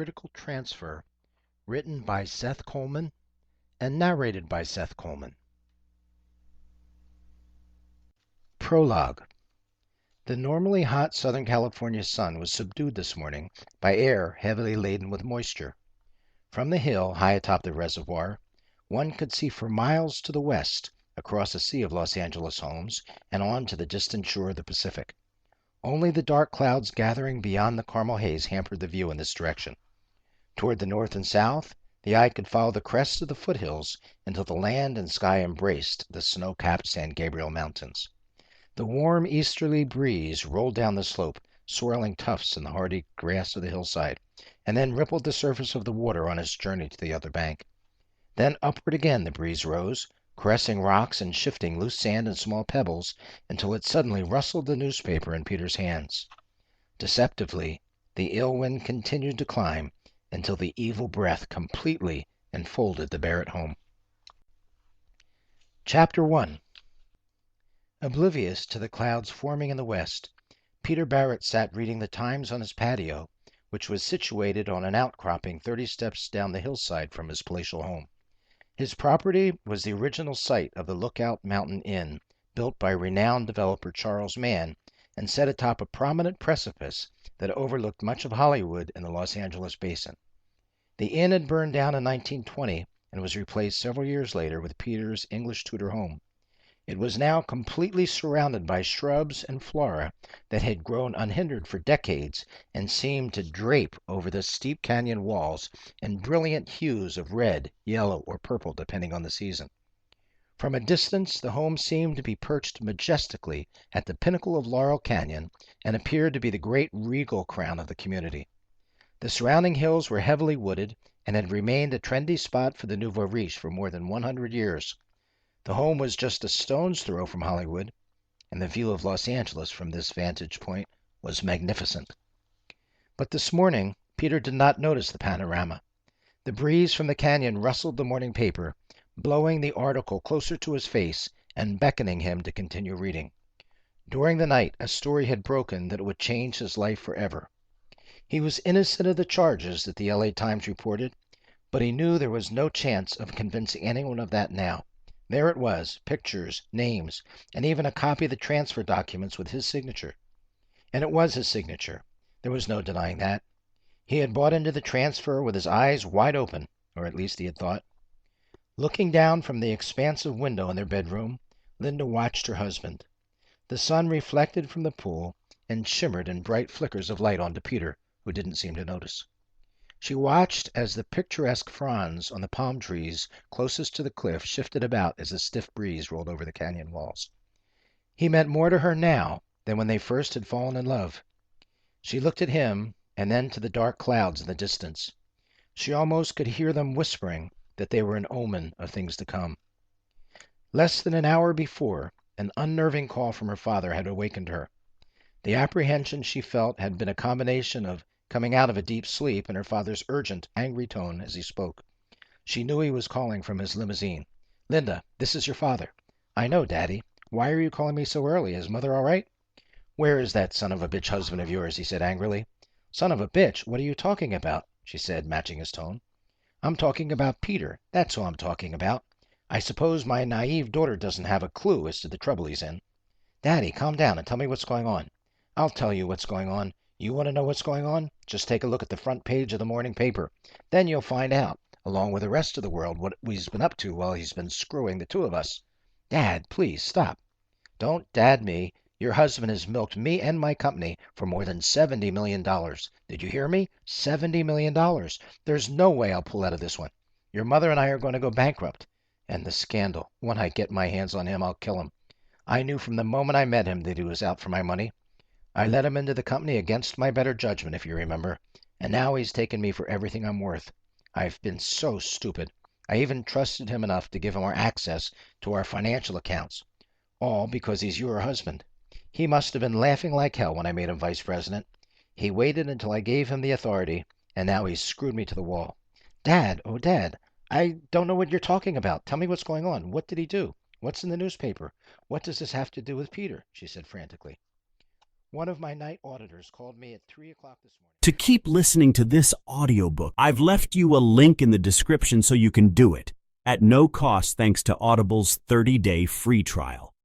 Critical Transfer, written by Seth Coleman and narrated by Seth Coleman. Prologue. The normally hot Southern California sun was subdued this morning by air heavily laden with moisture. From the hill high atop the reservoir, one could see for miles to the west across a sea of Los Angeles homes and on to the distant shore of the Pacific. Only the dark clouds gathering beyond the Carmel haze hampered the view in this direction. Toward the north and south, the eye could follow the crests of the foothills until the land and sky embraced the snow-capped San Gabriel Mountains. The warm easterly breeze rolled down the slope, swirling tufts in the hardy grass of the hillside, and then rippled the surface of the water on its journey to the other bank. Then upward again the breeze rose, caressing rocks and shifting loose sand and small pebbles until it suddenly rustled the newspaper in Peter's hands. Deceptively, the ill wind continued to climb until the evil breath completely enfolded the Barrett home. Chapter 1. Oblivious to the clouds forming in the west, Peter Barrett sat reading the Times on his patio, which was situated on an outcropping 30 steps down the hillside from his palatial home. His property was the original site of the Lookout Mountain Inn, built by renowned developer Charles Mann and set atop a prominent precipice that overlooked much of Hollywood and the Los Angeles basin. The inn had burned down in 1920 and was replaced several years later with Peter's English Tudor home. It was now completely surrounded by shrubs and flora that had grown unhindered for decades and seemed to drape over the steep canyon walls in brilliant hues of red, yellow, or purple, depending on the season. From a distance, the home seemed to be perched majestically at the pinnacle of Laurel Canyon and appeared to be the great regal crown of the community. The surrounding hills were heavily wooded and had remained a trendy spot for the nouveau riche for more than 100 years. The home was just a stone's throw from Hollywood, and the view of Los Angeles from this vantage point was magnificent. But this morning, Peter did not notice the panorama. The breeze from the canyon rustled the morning paper, blowing the article closer to his face and beckoning him to continue reading. During the night, a story had broken that would change his life forever. He was innocent of the charges that the LA Times reported, but he knew there was no chance of convincing anyone of that now. There it was, pictures, names, and even a copy of the transfer documents with his signature. And it was his signature. There was no denying that. He had bought into the transfer with his eyes wide open, or at least he had thought. Looking down from the expansive window in their bedroom, Linda watched her husband. The sun reflected from the pool and shimmered in bright flickers of light onto Peter, who didn't seem to notice. She watched as the picturesque fronds on the palm trees closest to the cliff shifted about as a stiff breeze rolled over the canyon walls. He meant more to her now than when they first had fallen in love. She looked at him and then to the dark clouds in the distance. She almost could hear them whispering that they were an omen of things to come. Less than an hour before, an unnerving call from her father had awakened her. The apprehension she felt had been a combination of coming out of a deep sleep and her father's urgent, angry tone as he spoke. She knew he was calling from his limousine. "Linda, this is your father." "I know, Daddy. Why are you calling me so early? Is Mother all right?" "Where is that son of a bitch husband of yours?" he said angrily. "Son of a bitch? What are you talking about?" she said, matching his tone. "I'm talking about Peter. That's who I'm talking about. I suppose my naive daughter doesn't have a clue as to the trouble he's in." "Daddy, calm down and tell me what's going on." "I'll tell you what's going on. You want to know what's going on? Just take a look at the front page of the morning paper. Then you'll find out, along with the rest of the world, what he's been up to while he's been screwing the two of us." "Dad, please stop." "Don't dad me. Your husband has milked me and my company for more than $70 million. Did you hear me? $70 million. There's no way I'll pull out of this one. Your mother and I are going to go bankrupt. And the scandal. When I get my hands on him, I'll kill him. I knew from the moment I met him that he was out for my money. I let him into the company against my better judgment, if you remember, and now he's taken me for everything I'm worth. I've been so stupid. I even trusted him enough to give him our access to our financial accounts. All because he's your husband. He must have been laughing like hell when I made him vice president. He waited until I gave him the authority, and now he's screwed me to the wall." "Dad, oh Dad, I don't know what you're talking about. Tell me what's going on. What did he do? What's in the newspaper? What does this have to do with Peter?" she said frantically. One of my night auditors called me at 3 o'clock this morning. To keep listening to this audiobook, I've left you a link in the description so you can do it at no cost thanks to Audible's 30-day free trial.